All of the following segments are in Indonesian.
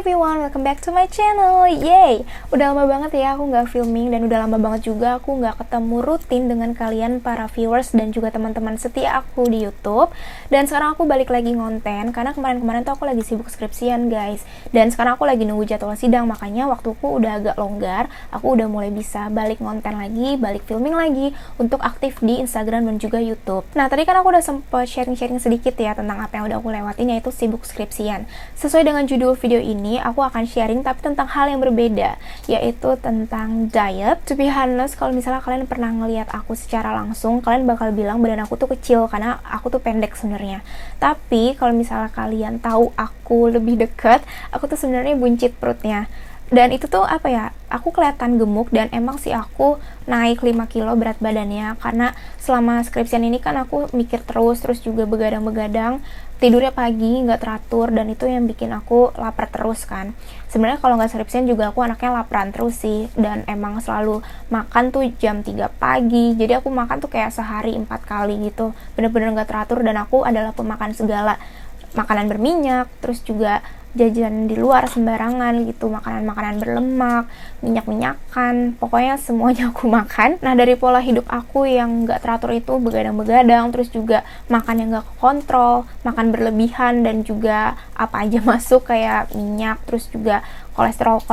everyone, welcome back to my channel. Yay! Udah lama banget ya aku nggak filming dan udah lama banget juga aku nggak ketemu rutin dengan kalian para viewers dan juga teman-teman setia aku di YouTube. Dan sekarang aku balik lagi ngonten karena kemarin-kemarin tuh aku lagi sibuk skripsian guys. Dan sekarang aku lagi nunggu jadwal sidang, makanya waktuku udah agak longgar. Aku udah mulai bisa balik ngonten lagi, balik filming lagi untuk aktif di Instagram dan juga YouTube. Nah tadi kan aku udah sempet sharing-sharing sedikit ya tentang apa yang udah aku lewatin, yaitu sibuk skripsian. Sesuai dengan judul video ini, aku akan sharing tapi tentang hal yang berbeda, yaitu tentang diet. To be honest, kalau misalnya kalian pernah ngeliat aku secara langsung, kalian bakal bilang badan aku tuh kecil karena aku tuh pendek sebenarnya. Tapi kalau misalnya kalian tahu aku lebih deket, aku tuh sebenarnya buncit perutnya. Dan itu tuh apa ya, aku kelihatan gemuk dan emang sih aku naik 5 kilo berat badannya karena selama skripsian ini kan aku mikir terus juga begadang-begadang, tidurnya pagi, nggak teratur, dan itu yang bikin aku lapar terus kan. Sebenarnya kalau nggak skripsian juga aku anaknya laparan terus sih, dan emang selalu makan tuh jam 3 pagi, jadi aku makan tuh kayak sehari 4 kali gitu, bener-bener nggak teratur, dan aku adalah pemakan segala makanan berminyak, terus juga jajan di luar sembarangan gitu, makanan-makanan berlemak, minyak-minyakan, pokoknya semuanya aku makan. Nah dari pola hidup aku yang gak teratur itu, begadang-begadang, terus juga makan yang gak kontrol, makan berlebihan, dan juga apa aja masuk kayak minyak, terus juga kolesterol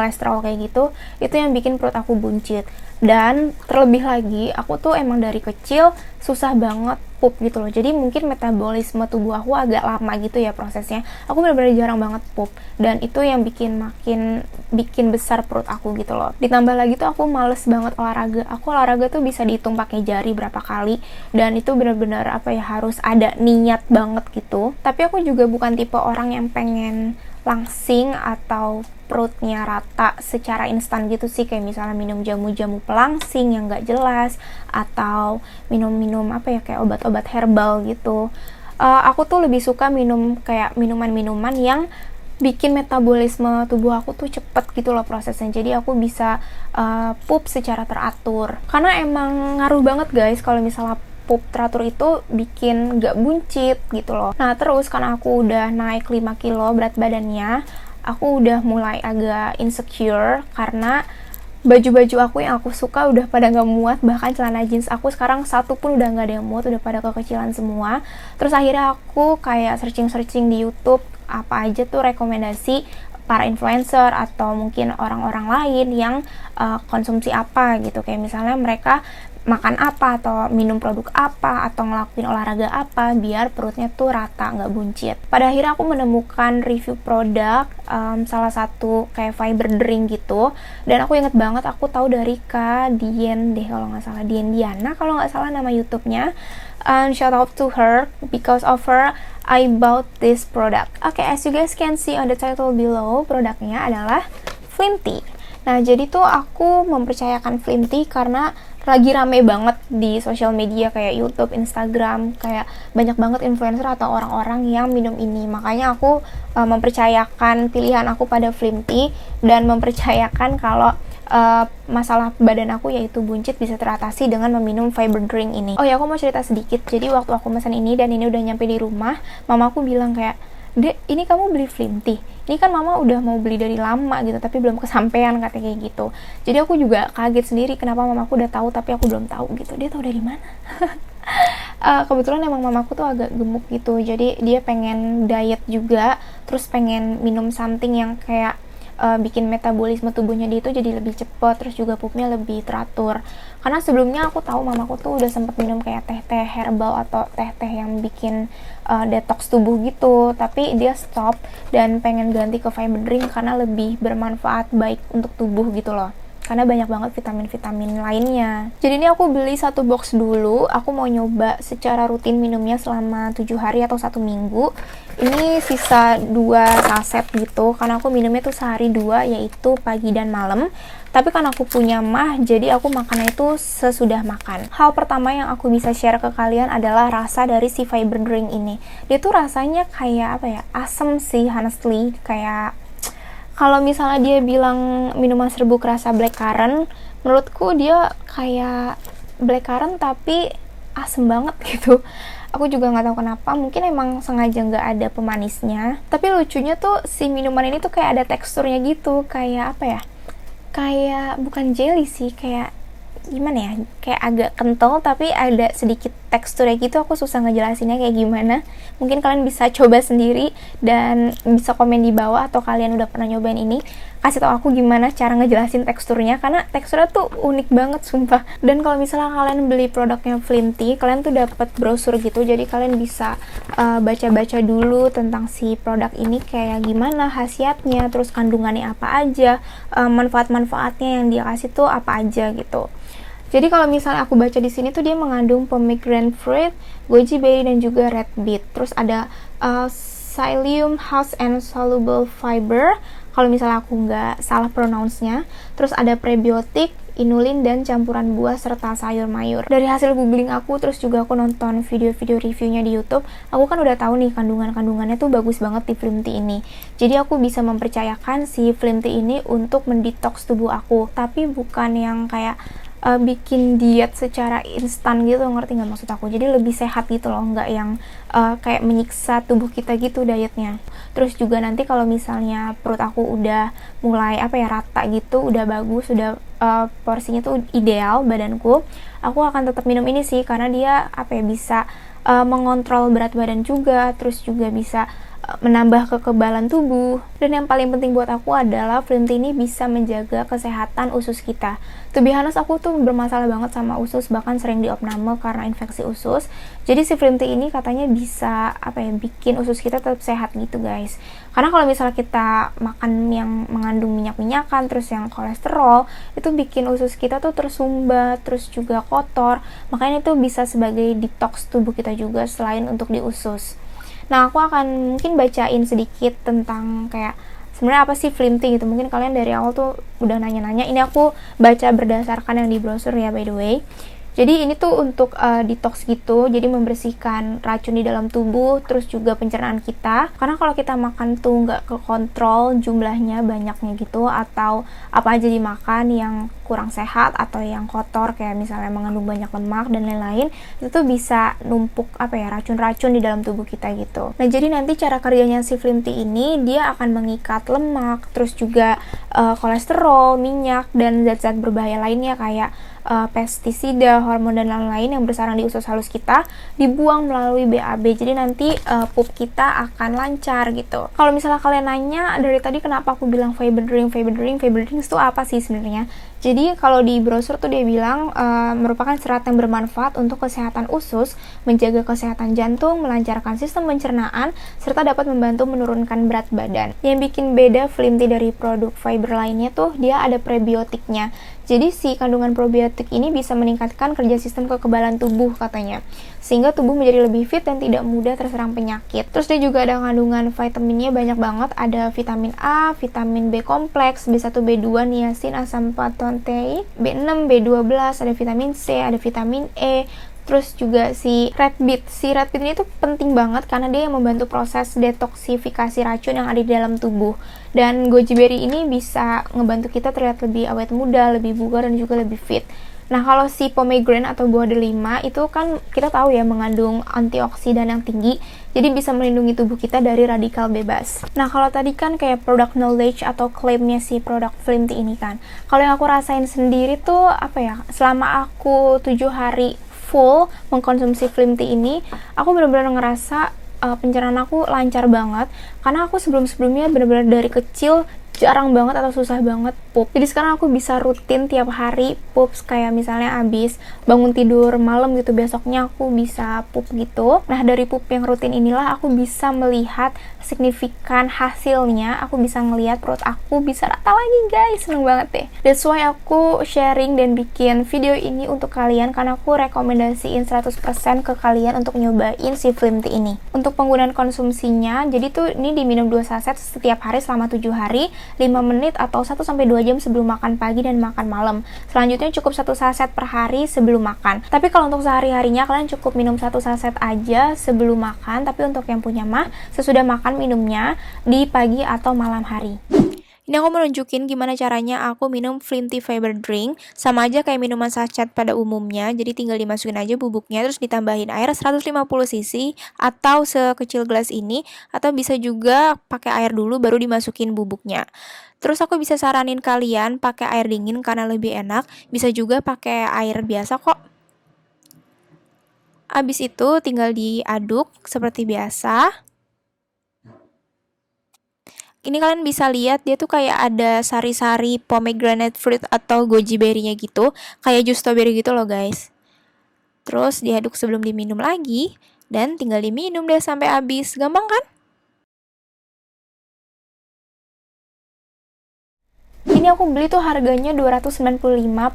kayak gitu, itu yang bikin perut aku buncit. Dan terlebih lagi, aku tuh emang dari kecil susah banget pup gitu loh. Jadi mungkin metabolisme tubuh aku agak lama gitu ya prosesnya. Aku benar-benar jarang banget pup. Dan itu yang bikin besar perut aku gitu loh. Ditambah lagi tuh aku males banget olahraga. Aku olahraga tuh bisa dihitung pakai jari berapa kali. Dan itu benar-benar apa ya, harus ada niat banget gitu. Tapi aku juga bukan tipe orang yang pengen langsing atau perutnya rata secara instan gitu sih, kayak misalnya minum jamu-jamu pelangsing yang gak jelas, atau minum-minum apa ya, kayak obat-obat herbal gitu. Aku tuh lebih suka minum kayak minuman-minuman yang bikin metabolisme tubuh aku tuh cepet gitu loh prosesnya, jadi aku bisa pup secara teratur. Karena emang ngaruh banget guys kalau misalnya pup teratur itu bikin gak buncit gitu loh. Nah terus karena aku udah naik 5 kilo berat badannya, aku udah mulai agak insecure karena baju-baju aku yang aku suka udah pada gak muat. Bahkan celana jeans aku sekarang satu pun udah gak ada yang muat, udah pada kekecilan semua. Terus akhirnya aku kayak searching di YouTube apa aja tuh rekomendasi para influencer atau mungkin orang-orang lain yang konsumsi apa gitu, kayak misalnya mereka makan apa atau minum produk apa atau ngelakuin olahraga apa biar perutnya tuh rata, nggak buncit. Pada akhirnya aku menemukan review produk, salah satu kayak fiber drink gitu, dan aku inget banget aku tahu dari Kak Dien deh kalau nggak salah, Dien Diana kalau nggak salah nama YouTube-nya. Shout out to her, because of her I bought this product. Okay, as you guys can see on the title below, produknya adalah Flinty. Nah jadi tuh aku mempercayakan Flinty karena lagi rame banget di sosial media kayak YouTube, Instagram, kayak banyak banget influencer atau orang-orang yang minum ini. Makanya aku mempercayakan pilihan aku pada Flinty dan mempercayakan kalau masalah badan aku yaitu buncit bisa teratasi dengan meminum fiber drink ini. Oh ya, aku mau cerita sedikit. Jadi waktu aku pesan ini dan ini udah nyampe di rumah, mama aku bilang kayak, "Dek, ini kamu beli Flinty? Ini kan mama udah mau beli dari lama gitu, tapi belum kesampaian," katanya kayak gitu. Jadi aku juga kaget sendiri kenapa mamaku udah tahu tapi aku belum tahu gitu. Dia tahu dari mana? Kebetulan emang mamaku tuh agak gemuk gitu, jadi dia pengen diet juga, terus pengen minum something yang kayak bikin metabolisme tubuhnya dia itu jadi lebih cepat, terus juga pupnya lebih teratur. Karena sebelumnya aku tahu mamaku tuh udah sempat minum kayak teh-teh herbal atau teh-teh yang bikin detox tubuh gitu, tapi dia stop dan pengen ganti ke fiber drink karena lebih bermanfaat baik untuk tubuh gitu loh, karena banyak banget vitamin-vitamin lainnya. Jadi ini aku beli satu box dulu, aku mau nyoba secara rutin minumnya selama 7 hari atau 1 minggu. Ini sisa 2 saset gitu, karena aku minumnya tuh sehari 2, yaitu pagi dan malam. Tapi karena aku punya mah, jadi aku makannya itu sesudah makan. Hal pertama yang aku bisa share ke kalian adalah rasa dari si fiber drink ini. Dia tuh rasanya kayak apa ya, asem sih honestly, kayak kalau misalnya dia bilang minuman serbuk rasa blackcurrant, menurutku dia kayak blackcurrant tapi asem banget gitu. Aku juga nggak tahu kenapa, mungkin emang sengaja nggak ada pemanisnya. Tapi lucunya tuh si minuman ini tuh kayak ada teksturnya gitu, kayak apa ya? Kayak bukan jelly sih, kayak gimana ya, kayak agak kental tapi ada sedikit teksturnya gitu. Aku susah ngejelasinnya kayak gimana, mungkin kalian bisa coba sendiri dan bisa komen di bawah, atau kalian udah pernah nyobain ini, kasih tau aku gimana cara ngejelasin teksturnya, karena teksturnya tuh unik banget sumpah. Dan kalau misalnya kalian beli produknya Flimty, kalian tuh dapat brosur gitu, jadi kalian bisa baca-baca dulu tentang si produk ini kayak gimana khasiatnya, terus kandungannya apa aja, manfaat-manfaatnya yang dia kasih tuh apa aja gitu. Jadi kalau misalnya aku baca di sini tuh dia mengandung pomegranate fruit, goji berry dan juga red beet. Terus ada psyllium husk and soluble fiber, kalau misalnya aku nggak salah pronounce-nya. Terus ada prebiotik, inulin dan campuran buah serta sayur mayur. Dari hasil googling aku, terus juga aku nonton video-video reviewnya di YouTube, aku kan udah tahu nih kandungannya tuh bagus banget di Flimty ini. Jadi aku bisa mempercayakan si Flimty ini untuk mendetoks tubuh aku, tapi bukan yang kayak bikin diet secara instan gitu, ngerti nggak maksud aku? Jadi lebih sehat gitu loh, nggak yang kayak menyiksa tubuh kita gitu dietnya. Terus juga nanti kalau misalnya perut aku udah mulai apa ya, rata gitu, udah bagus, udah porsinya tuh ideal badanku, aku akan tetap minum ini sih, karena dia apa ya, bisa mengontrol berat badan juga, terus juga bisa menambah kekebalan tubuh. Dan yang paling penting buat aku adalah Flimty ini bisa menjaga kesehatan usus kita. To be honest, aku tuh bermasalah banget sama usus, bahkan sering diopname karena infeksi usus. Jadi si Flimty ini katanya bisa apa ya, bikin usus kita tetap sehat gitu guys. Karena kalau misalnya kita makan yang mengandung minyak-minyakan, terus yang kolesterol, itu bikin usus kita tuh tersumbat, terus juga kotor. Makanya itu bisa sebagai detox tubuh kita juga selain untuk di usus. Nah, aku akan mungkin bacain sedikit tentang kayak sebenarnya apa sih Flimty gitu. Mungkin kalian dari awal tuh udah nanya-nanya. Ini aku baca berdasarkan yang di brosur ya, by the way. Jadi ini tuh untuk detox gitu, jadi membersihkan racun di dalam tubuh, terus juga pencernaan kita. Karena kalau kita makan tuh nggak kekontrol jumlahnya banyaknya gitu, atau apa aja dimakan yang kurang sehat atau yang kotor, kayak misalnya mengandung banyak lemak dan lain-lain, itu tuh bisa numpuk apa ya, racun-racun di dalam tubuh kita gitu. Nah, jadi nanti cara kerjanya si Flimty ini, dia akan mengikat lemak, terus juga kolesterol, minyak, dan zat-zat berbahaya lainnya kayak pestisida, hormon dan lain-lain yang bersarang di usus halus kita, dibuang melalui BAB. Jadi nanti pup kita akan lancar gitu. Kalau misalnya kalian nanya dari tadi kenapa aku bilang fiber drink itu apa sih sebenarnya? Jadi kalau di brosur tuh dia bilang merupakan serat yang bermanfaat untuk kesehatan usus, menjaga kesehatan jantung, melancarkan sistem pencernaan, serta dapat membantu menurunkan berat badan. Yang bikin beda Flimty dari produk fiber lainnya tuh dia ada prebiotiknya. Jadi si kandungan probiotik ini bisa meningkatkan kerja sistem kekebalan tubuh katanya, sehingga tubuh menjadi lebih fit dan tidak mudah terserang penyakit. Terus dia juga ada kandungan vitaminnya banyak banget, ada vitamin A, vitamin B kompleks, B1, B2, niacin, asam palatinoik, B6, B12, ada vitamin C, ada vitamin E. Terus juga si red beet ini tuh penting banget karena dia yang membantu proses detoksifikasi racun yang ada di dalam tubuh. Dan goji berry ini bisa ngebantu kita terlihat lebih awet muda, lebih bugar, dan juga lebih fit. Nah, kalau si pomegranate atau buah delima itu kan kita tahu ya mengandung antioksidan yang tinggi, jadi bisa melindungi tubuh kita dari radikal bebas. Nah, kalau tadi kan kayak product knowledge atau klaimnya si produk Flimty ini kan, kalau yang aku rasain sendiri tuh apa ya, selama aku 7 hari full mengkonsumsi Flimty ini, aku benar-benar ngerasa pencernaan aku lancar banget, karena aku sebelum-sebelumnya benar-benar dari kecil jarang banget atau susah banget pup. Jadi sekarang aku bisa rutin tiap hari pup, kayak misalnya abis bangun tidur malam gitu, besoknya aku bisa pup gitu. Nah, dari pup yang rutin inilah aku bisa melihat signifikan hasilnya. Aku bisa ngelihat perut aku bisa rata lagi guys, seneng banget deh. That's why aku sharing dan bikin video ini untuk kalian, karena aku rekomendasiin 100% ke kalian untuk nyobain si Flimty ini. Untuk penggunaan konsumsinya, jadi tuh ini diminum 2 saset setiap hari selama 7 hari, 5 menit atau 1-2 jam sebelum makan pagi dan makan malam. Selanjutnya cukup 1 saset per hari sebelum makan. Tapi kalau untuk sehari-harinya kalian cukup minum 1 saset aja sebelum makan, tapi untuk yang punya mah sesudah makan minumnya di pagi atau malam hari. Ini aku mau nunjukin gimana caranya aku minum Flinty Fiber Drink. Sama aja kayak minuman sachet pada umumnya. Jadi tinggal dimasukin aja bubuknya, terus ditambahin air 150 cc atau sekecil gelas ini. Atau bisa juga pakai air dulu baru dimasukin bubuknya. Terus aku bisa saranin kalian pakai air dingin karena lebih enak. Bisa juga pakai air biasa kok. Abis itu tinggal diaduk seperti biasa. Ini kalian bisa lihat dia tuh kayak ada sari-sari pomegranate fruit atau goji berry-nya gitu, kayak jus strawberry gitu loh guys. Terus diaduk sebelum diminum lagi dan tinggal diminum deh sampai habis. Gampang kan? Ini aku beli tuh harganya 295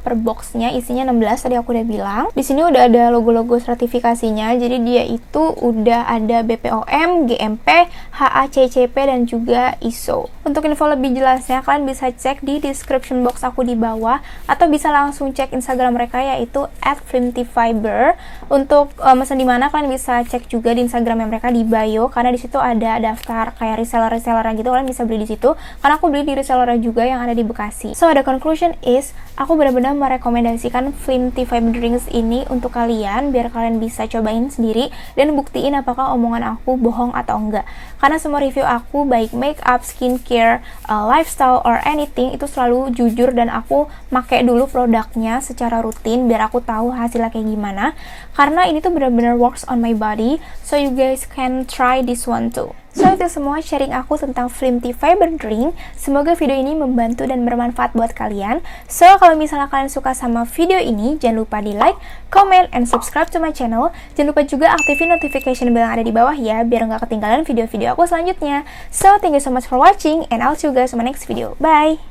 per boxnya, isinya 16 tadi aku udah bilang. Di sini udah ada logo-logo sertifikasinya, jadi dia itu udah ada BPOM, GMP, HACCP dan juga ISO. Untuk info lebih jelasnya kalian bisa cek di description box aku di bawah atau bisa langsung cek Instagram mereka yaitu @flintyfiber. Untuk mesen di mana kalian bisa cek juga di Instagram mereka di bio karena di situ ada daftar kayak reseller-resellernya gitu, kalian bisa beli di situ. Karena aku beli di reseller juga yang ada di Bekasi. So the conclusion is, aku benar-benar merekomendasikan Flinty Fiber Drinks ini untuk kalian biar kalian bisa cobain sendiri dan buktiin apakah omongan aku bohong atau enggak. Karena semua review aku baik makeup, skincare, lifestyle or anything itu selalu jujur dan aku pakai dulu produknya secara rutin biar aku tahu hasilnya kayak gimana. Karena ini tuh benar-benar works on my body, so you guys can try this one too. So itu semua sharing aku tentang Flinty Fiber Drink. Semoga video ini membantu dan bermanfaat buat kalian. So kalau misalnya kalian suka sama video ini, jangan lupa di like, comment, and subscribe to my channel. Jangan lupa juga aktifin notification bell yang ada di bawah ya, biar nggak ketinggalan video-video aku selanjutnya. So thank you so much for watching, and I'll see you guys on my next video. Bye!